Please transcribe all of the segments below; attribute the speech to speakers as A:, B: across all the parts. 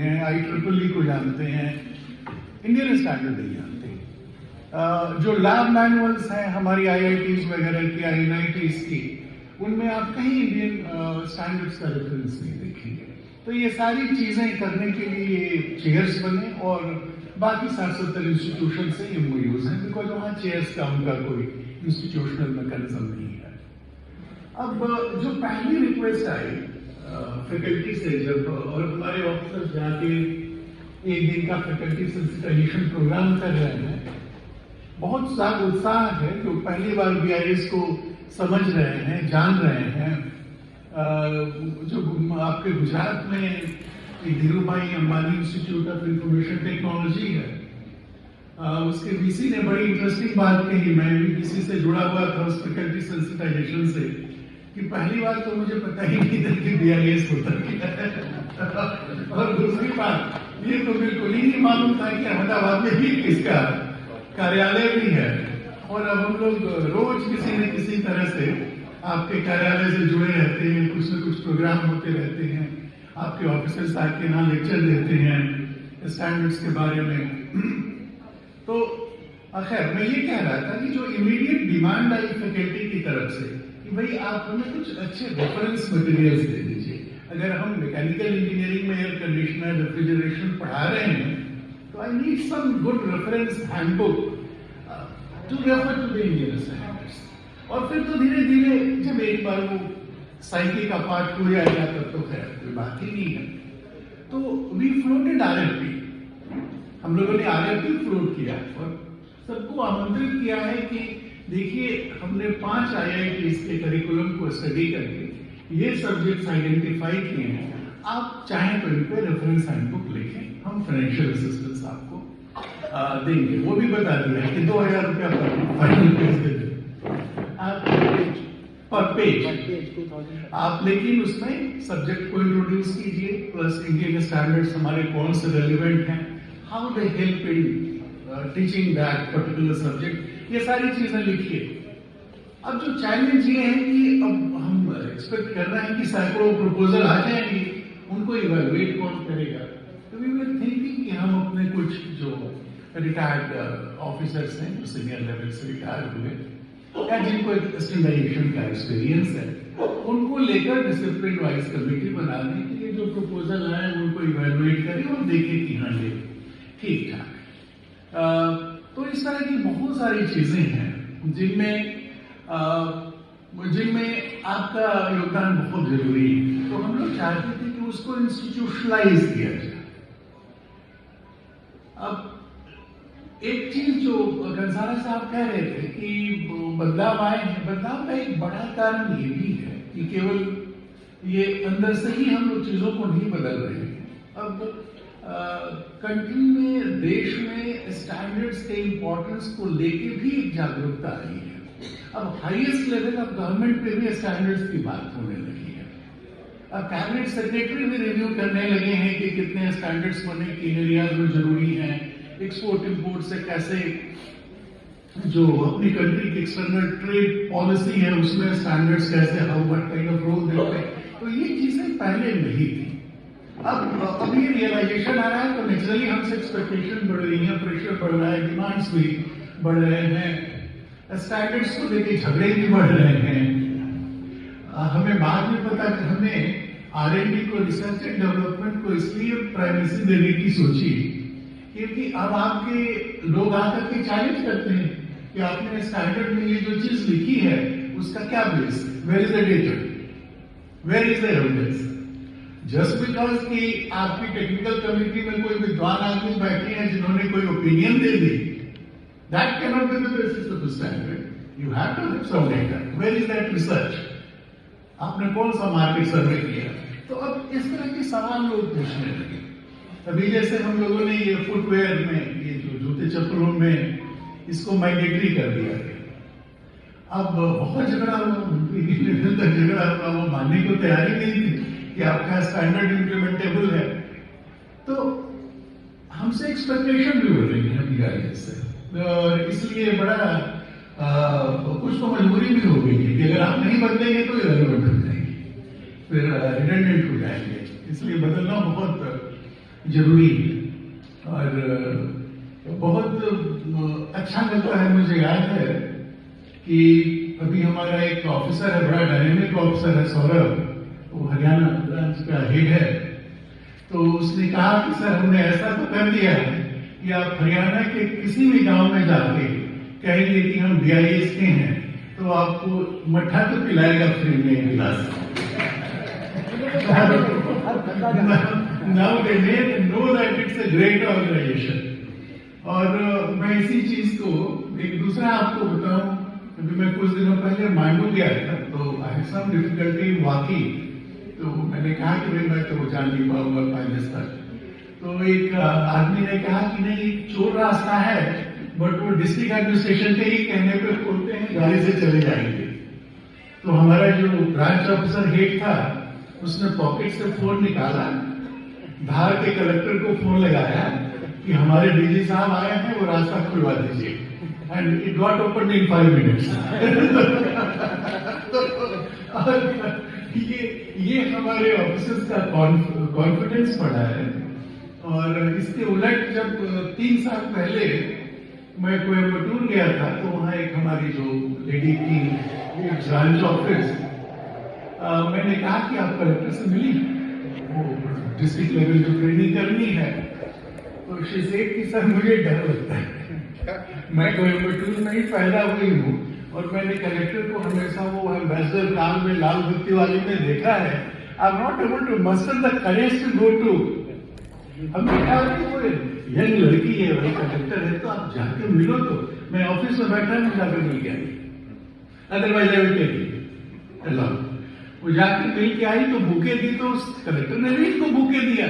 A: IEEE को जानते हैं, इंडियन स्टैंडर्ड नहीं जानते। जो लैब मैनुअल्स हैं हमारी IITs वगैरह की, NITs की, उनमें आप कहीं इंडियन स्टैंडर्ड्स का रेफरेंस नहीं देखेंगे। तो ये सारी चीजें करने के लिए ये चेयर्स बने और बाकी 60-70 इंस्टीट्यूशन से MOUs हैं, बिकॉज वहाँ चेयर्स का उनका कोई इंस्टीट्यूशनल मैकेनिज्म नहीं है। अब जो पहली रिक्वेस्ट आई फैकल्टी से, जब और हमारे ऑफिसर्स जाके एक दिन का फैकल्टी सेंसिटाइजेशन प्रोग्राम कर रहे हैं, बहुत सारा उत्साह है जो पहली बार BIS को समझ रहे हैं, जान रहे हैं। जो आपके गुजरात में Dhirubhai Ambani institute of information technology है, उसके VC ने बड़ी इंटरेस्टिंग बात कही। मैं भी किसी से जुड़ा हुआ था उस फैकल्टी सेंसिटाइजेशन से, कि पहली बार तो मुझे पता ही नहीं था कि BIS होता क्या है, और दूसरी बात ये तो बिल्कुल ही नहीं मालूम था कि अहमदाबाद में भी इसका कार्यालय भी है। और अब हम लोग रोज किसी न किसी तरह से आपके कार्यालय से जुड़े रहते हैं, कुछ न कुछ प्रोग्राम होते रहते हैं, आपके ऑफिसर्स आके यहाँ लेक्चर देते हैं स्टैंडर्ड्स के बारे में। तो खैर मैं ये कह रहा था कि जो इमीडिएट डिमांड आई फैकल्टी की तरफ से कि भाई आप हमें कुछ अच्छे रेफरेंस मटेरियल्स दे दीजिए। अगर हम मैकेनिकल इंजीनियरिंग में एयर कंडीशनर, रेफ्रिजरेशन पढ़ा रहे हैं, तो I need some good reference handbook to refer to the Indian standards. और फिर तो धीरे धीरे जब एक बार वो साइकिल का पार्ट हो जाएगा तब तो खैर कोई बात ही नहीं है। तो वी फ्लोटेड RFP, हम लोगों ने RFP फ्लोट किया और सबको आमंत्रित किया है कि देखिए हमने 5 IITs के करिकुलम को स्टडी करके ये सब्जेक्ट्स आइडेंटिफाई किए हैं, आप चाहें तो इन पे रेफरेंस हैंडबुक लिखें, हम फाइनेंशियल असिस्टेंस आपको देंगे। वो भी बता दिया है कि 2000 रुपया पर फाइनल पेज दे दें आप पर पेज आप, लेकिन उसमें सब्जेक्ट को इंट्रोड्यूस कीजिए, प्लस इंडियन स्टैंडर्ड्स हमारे कौन से रेलिवेंट हैं, how they help in teaching that particular subject, ये सारी चीजें लिखिए। अब जो चैलेंज ये है कि अब हम एक्सपेक्ट कर रहे हैं कि सैकड़ों प्रपोजल आ जाएंगे, उनको इवैल्यूएट कौन करेगा। तो वी वर थिंकिंग कि हम अपने कुछ जो रिटायर्ड ऑफिसर्स हैं, जो सीनियर लेवल से रिटायर हुए या जिनको स्टैंडर्डाइजेशन का एक्सपीरियंस है, उनको लेकर डिसिप्लिन वाइज कमेटी बना दें कि ये जो प्रपोजल आए उनको इवैल्यूएट करें और देखें कि हाँ ये ठीक ठाक। तो इस तरह की बहुत सारी चीजें हैं जिनमें आपका योगदान बहुत जरूरी है। तो हम लोग चाहते थे कि उसको इंस्टीट्यूशनलाइज किया जाए। अब एक चीज जो गंजारा साहब कह रहे थे कि बदलाव आए हैं, बदलाव का एक बड़ा कारण ये भी है कि केवल ये अंदर से ही हम लोग चीजों को नहीं बदल रहे हैं। अब कंट्री में, देश में स्टैंडर्ड्स के इंपॉर्टेंस को लेके भी एक जागरूकता आई है। अब हाईएस्ट लेवल ऑफ गवर्नमेंट पे भी स्टैंडर्ड्स की बात होने लगी है। अब कैबिनेट सेक्रेटरी भी रिव्यू करने लगे हैं कि कितने स्टैंडर्ड्स बने, किन एरियाज में जरूरी हैं, एक्सपोर्ट इंपोर्ट से कैसे, जो अपनी कंट्री की एक्सटर्नल ट्रेड पॉलिसी है उसमें स्टैंडर्ड्स कैसे, how what kind of role देते हैं। तो ये चीजें पहले नहीं थी। अब ये रियलाइजेशन आ रहा है, तो नेचुरली हमसे एक्सपेक्टेशन बढ़ रही है, प्रेशर बढ़ रहा है, डिमांड्स भी बढ़ रहे हैं, स्टैंडर्ड्स को लेके झगड़े भी बढ़ रहे हैं। हमें बाद में पता कि हमने R&D को, रिसर्च एंड डेवलपमेंट को इसलिए प्राइमेसी देने की सोची क्योंकि अब आपके लोग आकर के चैलेंज करते हैं कि आपने स्टैंडर्ड में ये जो चीज लिखी है उसका क्या base, where is the data, where is the evidence. Just because कि आपकी टेक्निकल कमेटी में कोई विद्वान आदमी बैठे हैं जिन्होंने कोई ओपिनियन दे दी, that can not be the basis of the standard. You have to have some data, where is that research, आपने कौन सा मार्केट सर्वे किया। तो अब इस तरह के सवाल लोग पूछने लगे। अभी जैसे हम लोगों ने ये फुटवेयर में, ये जो जूते चप्पलों में, इसको मैंडेटरी कर दिया गया। अब बहुत झगड़ा हुआ, मंत्री के लेवल तक झगड़ा हुआ, वो मानने को तैयारी नहीं थी कि आपका स्टैंडर्ड इम्प्लीमेंटेबल है। तो हमसे एक्सपेक्टेशन भी हो रही है BIS से, और इसलिए बड़ा कुछ तो मजबूरी भी हो गई है कि अगर आप नहीं बदलेंगे तो इरेलेवेंट हो जाएंगे, फिर रिडंडेंट हो जाएंगे। इसलिए बदलना बहुत जरूरी है। और बहुत अच्छा लगता है, मुझे याद है कि अभी हमारा एक ऑफिसर है, बड़ा डायनेमिक ऑफिसर है, सौरभ, वो हरियाणा ब्रांच का हेड है। तो उसने कहा कि सर हमने ऐसा तो कर दिया है कि आप हरियाणा के किसी भी गांव में जाके कहेंगे कि हम BIS के हैं तो आपको मट्ठा तो पिलाएगा फ्री में एक गिलास। Now they know that it's a great organization। और मैं इसी चीज को एक दूसरा आपको बताऊं, अभी मैं कुछ दिनों पहले मांडू गया था, तो I have some difficulty in walking. तो मैंने कहा कि भाई मैं तो जा नहीं पाऊंगा 5 तक। तो एक आदमी ने कहा कि नहीं, एक चोर रास्ता है, बट वो डिस्ट्रिक्ट एडमिनिस्ट्रेशन के ही कहने पे खोलते हैं, गाड़ी से चले जाएंगे। तो हमारा जो ब्रांच ऑफिसर हेड था, उसने पॉकेट से फोन निकाला, धार के कलेक्टर को फोन लगाया कि हमारे डीजी साहब आए हैं, वो रास्ता खुलवा दीजिए। And it got open in 5 minutes. ये हमारे ऑफिसर्स का कॉन्फिडेंस बढ़ा है। और इसके उलट जब 3 साल पहले मैं कोयम्बटूर गया था, तो वहाँ एक हमारी जो लेडी की ब्रांच ऑफिस, मैंने कहा कि आप कलेक्टर से मिली, वो डिस्ट्रिक्ट लेवल जो ट्रेनिंग करनी है। तो शी सेड कि सर मुझे डर लगता है, मैं कोयम्बटूर में ही पैदा हुई हूँ और मैंने कलेक्टर को हमेशा वो एम्बेसडर काम में लाल बत्ती वाली में देखा है। I am not able to muster the courage to go to. हमने कहा कि वो यंग लड़की है, वही कलेक्टर है, तो आप जाके मिलो। तो मैं ऑफिस में बैठा हूँ, जाकर मिल के आई, otherwise I will take you. वो जाकर मिल के आई तो बुके दी, तो उस कलेक्टर ने भी इसको बुके दिया।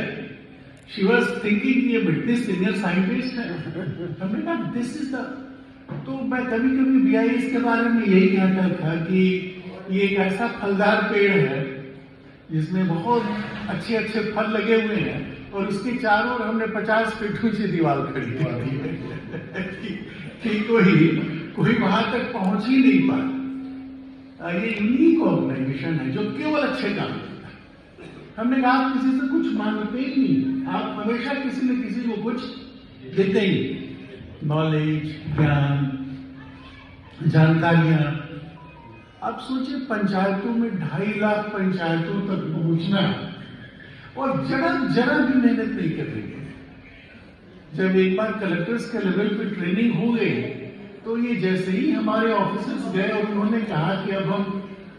A: शी वॉज थिंकिंग ये बिल्कुल सीनियर साइंटिस्ट है। हमने कहा दिस इज द। तो मैं कभी कभी BIS के बारे में यही कहता था कि ये एक ऐसा फलदार पेड़ है जिसमें बहुत अच्छे अच्छे फल लगे हुए हैं, और उसके चारों ओर हमने 50 फीट ऊंची दीवार खड़ी कर दी है कि कोई वहां तक पहुंच ही नहीं पाता। ये यूनिक ऑर्गेनाइजेशन है जो केवल अच्छे काम करता है। हमने कहा आप किसी से कुछ मांगते ही नहीं, आप हमेशा किसी न किसी को कुछ देते ही, नॉलेज, ज्ञान, जानकारियां। आप सोचिए पंचायतों में 2.5 लाख पंचायतों तक पहुंचना, और जरा भी मेहनत नहीं कर रही है। जब एक बार कलेक्टर्स के लेवल पे ट्रेनिंग हो गई, तो ये जैसे ही हमारे ऑफिसर्स गए और उन्होंने कहा कि अब हम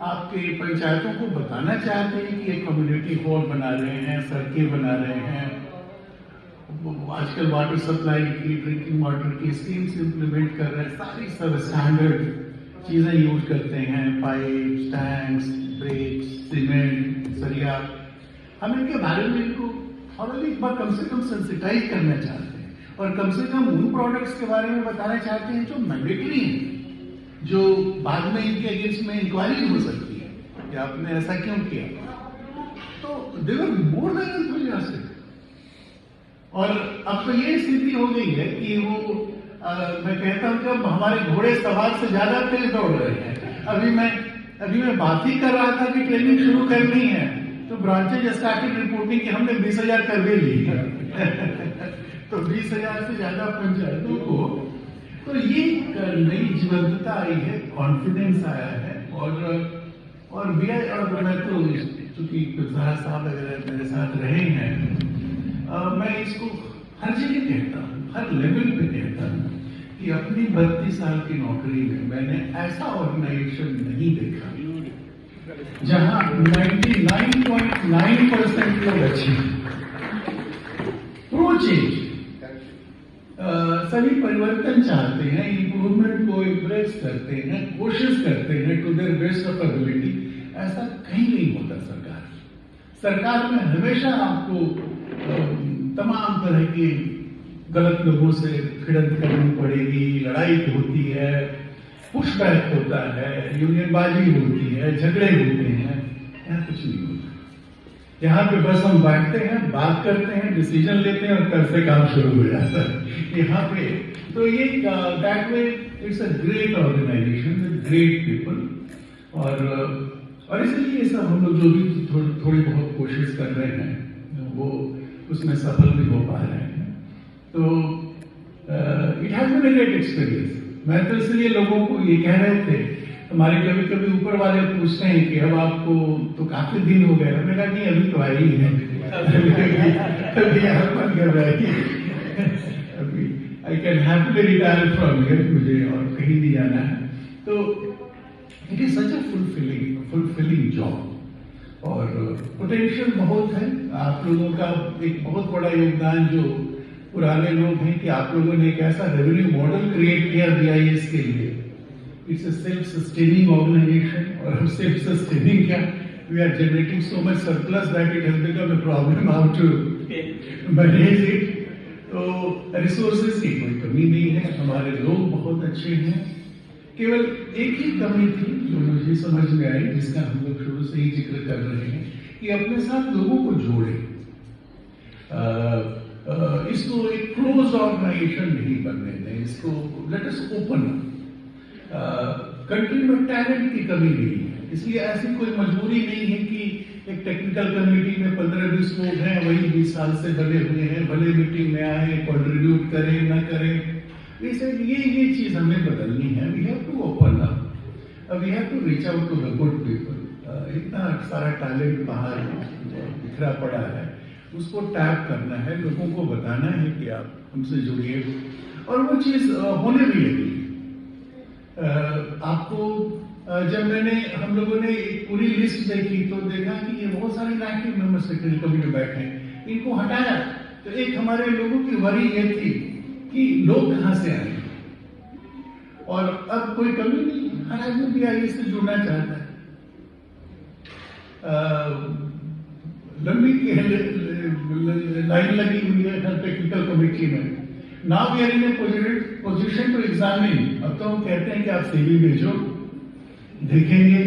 A: आपके पंचायतों को बताना चाहते हैं कि एक कम्युनिटी हॉल बना रहे हैं, सड़कें बना रहे हैं, आजकल वाटर सप्लाई की, ड्रिंकिंग वाटर की स्कीम्स इंप्लीमेंट कर रहे हैं, सारी सब स्टैंडर्ड चीजें यूज करते हैं, पाइप, टैंक्स, ब्रेक्स, सीमेंट, सरिया। हम इनके बारे में इनको थोड़ा एक बार कम से कम सेंसिटाइज करना चाहते हैं, और कम से कम उन प्रोडक्ट्स के बारे में बताना चाहते हैं जो मैंडेटरी हैं, जो बाद में इनके अगेंस्ट में इंक्वायरी हो सकती है कि आपने ऐसा क्यों किया। तो दे वर मोर देन एंथुसियास्टिक। और अब तो ये स्थिति हो गई है कि वो मैं कहता हूं कि अब हमारे घोड़े सवार से ज्यादा तेज दौड़ रहे हैं। अभी मैं बात ही कर रहा था कि ट्रेनिंग शुरू करनी है, तो ब्रांचेज स्टार्टेड रिपोर्टिंग कि हमने 20,000 कर भी ली तो 20,000 से ज्यादा पंचायतों को, तो ये नई जीवंतता आई है, कॉन्फिडेंस आया है। और मैं तो चूंकि गुजारा साहब अगर मेरे साथ रहे हैं, मैं इसको हर जगह कहता हूँ, हर लेवल पे कहता हूँ कि अपनी 32 साल की नौकरी में मैंने ऐसा ऑर्गेनाइजेशन नहीं देखा जहां 99.9% लोग अच्छे हैं, प्रो चेंज, सभी परिवर्तन चाहते हैं, इंप्रूवमेंट को इम्प्रेस करते हैं, कोशिश करते हैं to their best of ability. ऐसा कहीं नहीं होता सरकार में हमेशा आपको तमाम तरह की गलत लोगों से भिड़ंत करनी पड़ेगी, लड़ाई होती है, पुशबैक होता है, यूनियनबाजी होती है, झगड़े होते हैं। यहाँ कुछ नहीं होता। यहाँ पे बस हम बैठते हैं, बात करते हैं, डिसीजन लेते हैं और कल से काम शुरू हो जाता है यहाँ पे। तो ये that way it's a great organization with great people. और इसलिए सब हम लोग जो भी थोड़ी बहुत कोशिश कर रहे हैं, वो उसमें सफल भी हो पा रहे हैं। तो it has been a great experience. मैं तो इसलिए लोगों को ये कह रहे थे, हमारे कभी कभी ऊपर वाले पूछते हैं कि अब आपको तो काफी दिन हो गए, मैंने कहा नहीं अभी तो आई ही है, अभी यहाँ पर कर रही है, अभी I can happily retire from here, मुझे और कहीं नहीं जाना है। तो it is such a fulfilling job और पोटेंशियल बहुत है। आप लोगों का एक बहुत बड़ा योगदान जो पुराने लोग हैं कि आप लोगों ने एक ऐसा रेवेन्यू मॉडल क्रिएट किया BIS के लिए। It's a self sustaining organization, और हम सेल्फ सस्टेनिंग क्या, we are generating so much surplus that it has become a problem how to manage it. तो रिसोर्सेज की कोई कमी नहीं है, हमारे लोग बहुत अच्छे हैं। केवल एक ही कमी थी जो मुझे समझ में आई, जिसका हम लोग शुरू से ही जिक्र कर रहे हैं, कि अपने साथ लोगों को जोड़े। इसको एक क्लोज ऑर्गेनाइजेशन नहीं बनने दें, इसको लेट अस ओपन। कंट्री में टैलेंट की कमी नहीं है, इसलिए ऐसी कोई मजबूरी नहीं है कि एक टेक्निकल कमेटी में 15-20 लोग हैं, वही 20 साल से बने हुए हैं, भले मीटिंग में आए, कंट्रीब्यूट करें ना करें। ये चीज हमें बदलनी है। We have to open up, we have to reach out to the good people. इतना सारा टैलेंट बाहर बिखरा पड़ा है, उसको टैप करना है, लोगों को बताना है कि आप हमसे जुड़िए, और वो चीज होने भी लगी। आपको जब हम लोगों ने एक पूरी लिस्ट देखी तो देखा कि ये बहुत सारे एक्टिव मेंबर्स सेक्रेटरी कमेटी में बैठे हैं, इनको हटाया। तो एक हमारे लोगों की वरी ये थी कि लोग कहां से आए, और अब कोई कमी नहीं, हर आदमी BIS से जुड़ना चाहता है। लंबी लाइन लगी हुई है हर टेक्निकल कमेटी में। Now we are in position to examine. अब तो हम कहते हैं कि आप CV भेजो, देखेंगे,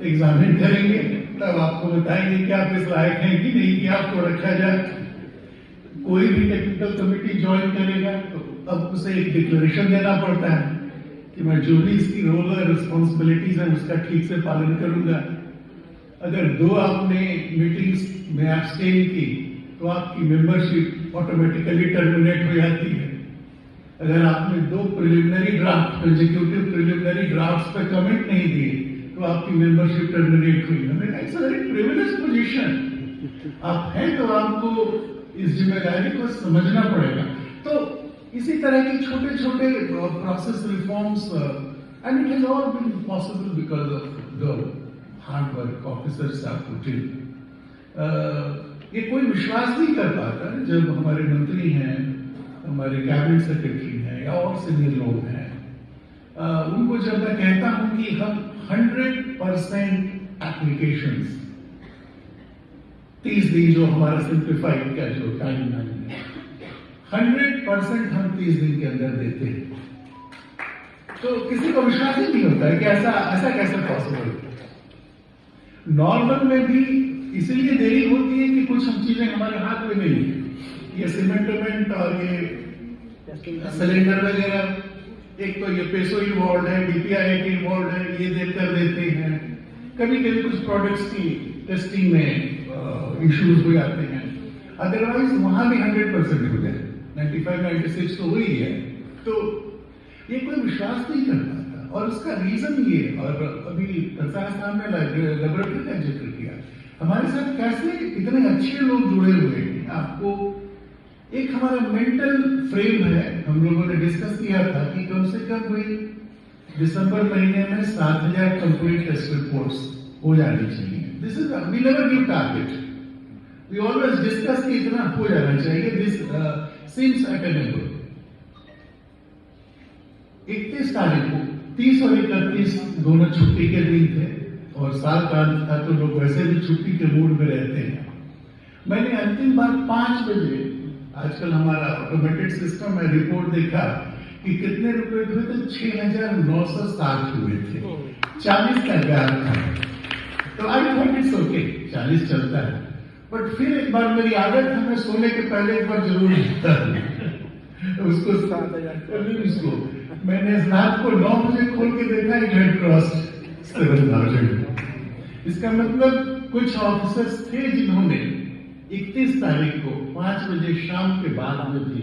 A: एग्जामिन करेंगे, तब आपको बताएंगे कि आप इस लायक हैं कि नहीं, कि आपको रखा जाए। कोई भी टेक्निकल कमेटी ज्वाइन करेगा तो अब उसे एक डिक्लेरेशन देना पड़ता है कि मैं जो भी इसकी रोल और रिस्पॉन्सिबिलिटीज है उसका ठीक से पालन करूंगा। अगर 2 आपने मीटिंग्स में एब्सटेन की तो आपकी मेंबरशिप ऑटोमेटिकली टर्मिनेट हो जाती है। अगर आपने 2 preliminary draft, executive preliminary drafts पर कमेंट नहीं दिए तो आपकी मेंबरशिप टर्मिनेट हुई। हमें it's a very privileged position. आप हैं तो आपको इस जिम्मेदारी को समझना पड़ेगा। तो इसी तरह के छोटे छोटे process reforms, and it has all been possible because of the hard work officers are put in. ये कोई विश्वास नहीं कर पाता जब हमारे मंत्री हैं, हमारे कैबिनेट सेक्रेटरी हैं या और सीनियर लोग हैं, उनको जब मैं कहता हूं कि हम 100% एप्लीकेशंस 30 दिन जो हमारा सिंप्लीफाइड का जो टाइम है 100% हम 30 दिन के अंदर देते हैं, तो किसी को विश्वास ही नहीं होता है कि ऐसा कैसे पॉसिबल है। नॉर्मल में भी इसलिए देरी होती है कि कुछ हम चीजें हमारे हाथ में नहीं है। ये सीमेंट और ये सिलेंडर वगैरह, एक तो ये पेसो इन्वॉल्व है, DPI के इन्वॉल्व है, ये देकर देते हैं। कभी कभी कुछ प्रोडक्ट्स की टेस्टिंग में इश्यूज हो जाते हैं, अदरवाइज वहां भी 100% हो जाए, 95-96 तो हुई है। तो ये कोई विश्वास नहीं कर पाता, और उसका रीजन ये, और अभी साहब ने लेबोरेटरी का जिक्र किया, हमारे साथ कैसे इतने अच्छे लोग जुड़े हुए हैं। आपको एक हमारा मेंटल फ्रेम है, हम लोगों ने डिस्कस किया था कि कम से कम कोई दिसंबर महीने में 7000 कंप्लीट टेस्ट रिपोर्ट्स हो जानी चाहिए। This is we never give target, we always discuss कि इतना हो जाना चाहिए। This seems attainable. 31 तारीख को 30 और 31 दोनों छुट्टी के दिन थे, और साल का अंत था तो लोग वैसे भी छुट्टी के मूड में रहते हैं। मैंने अंतिम बार 5 बजे, आजकल हमारा ऑटोमेटेड सिस्टम में रिपोर्ट देखा कि कितने रुपए हुए थे, 6960 हुए थे, 40 का गैप था। तो आई थॉट इट्स ओके, 40 चलता है। बट फिर एक बार मेरी आदत है, मैं सोने के पहले एक बार जरूर लिखता हूं उसको मैंने रात को 9 बजे खोल के देखा, इट हैड क्रॉस्ड 7000। इसका मतलब कुछ ऑफिसर्स थे जिन्होंने 31 तारीख को 5 बजे शाम के बाद में भी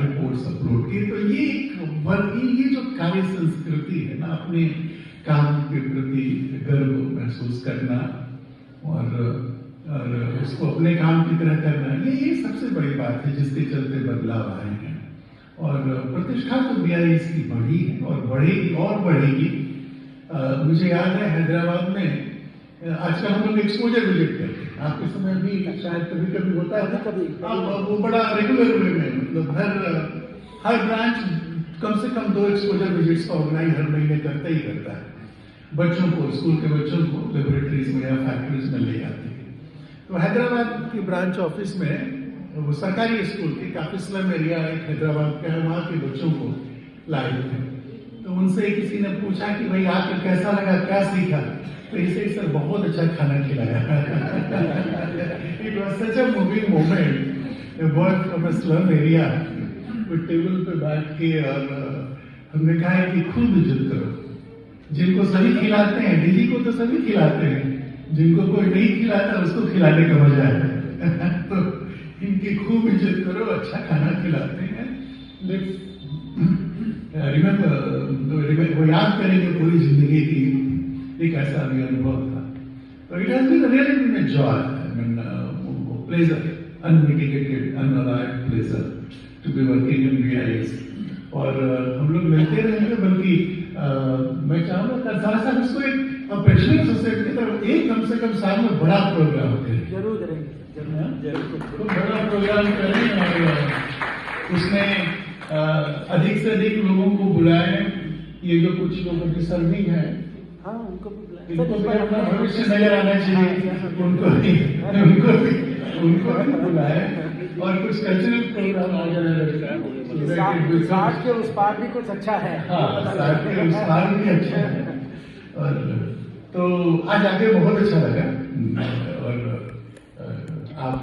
A: रिपोर्ट्स अपलोड की। तो ये जो कार्य संस्कृति है ना, अपने काम के प्रति गर्व महसूस करना और उसको अपने काम की तरह करना, ये सबसे बड़ी बात है जिसके चलते बदलाव आए हैं। और प्रतिष्ठा तो BIS की बढ़ी है और बढ़ेगी और बढ़ेगी। मुझे याद है हैदराबाद में आजकल हम लोग एक्सपोजर विजिट करते हैं, आपके समय भी शायद कभी कभी होता है कभी वो बड़ा रेगुलर वे में, मतलब हर ब्रांच कम से कम 2 एक्सपोजर विजिट्स का ऑर्गेनाइज हर महीने करता ही करता है। बच्चों को, स्कूल के बच्चों को लेबोरेटरीज में या फैक्ट्रीज में ले जाते हैं। तो हैदराबाद की ब्रांच ऑफिस में वो सरकारी स्कूल के काफी स्लम एरिया एक हैदराबाद का है, वहाँ के बच्चों को लाए थे। तो उनसे किसी ने पूछा कि भाई आकर कैसा लगा, क्या सीखा? तो इसे सर बहुत अच्छा खाना खिलाया। It was such a moving moment. Boy from a slum area वो टेबल पे बैठ के, और हमने कहा है कि खूब इज्जत करो, जिनको सभी खिलाते हैं, दीदी को तो सभी खिलाते हैं, जिनको कोई नहीं खिलाता उसको खिलाने का मजा है। तो इनकी खूब इज्जत करो, अच्छा खाना खिलाते हैं। रिमेंबर, वो याद करेंगे पूरी जिंदगी की एक ऐसा भी अनुभव था। तो it has been really been a joy, I mean pleasure, unmitigated unalloyed pleasure to be working in BIS। और हम लोग मिलते रहेंगे, बल्कि मैं चाहूँगा साथ साथ इसको एक प्रेशनल सोसाइटी की तरफ एक कम से कम साल में बड़ा प्रोग्राम करें।
B: जरूर करेंगे,
A: तो बड़ा प्रोग्राम करें और उसमें अधिक से अधिक लोगों को बुलाएं। ये जो कुछ लोगों की सर्विंग है,
B: हाँ उनको भी बुलाएं,
A: इनको भी अपना भविष्य नजर आना चाहिए, उनको भी बुलाएं। और कुछ कल्चरल प्रोग्राम आ जाना,
B: 60 के उस पार भी कुछ अच्छा है।
A: हाँ, 60 के उस पार भी अच्छा है। और तो आज आके बहुत अच्छा लगा। और आप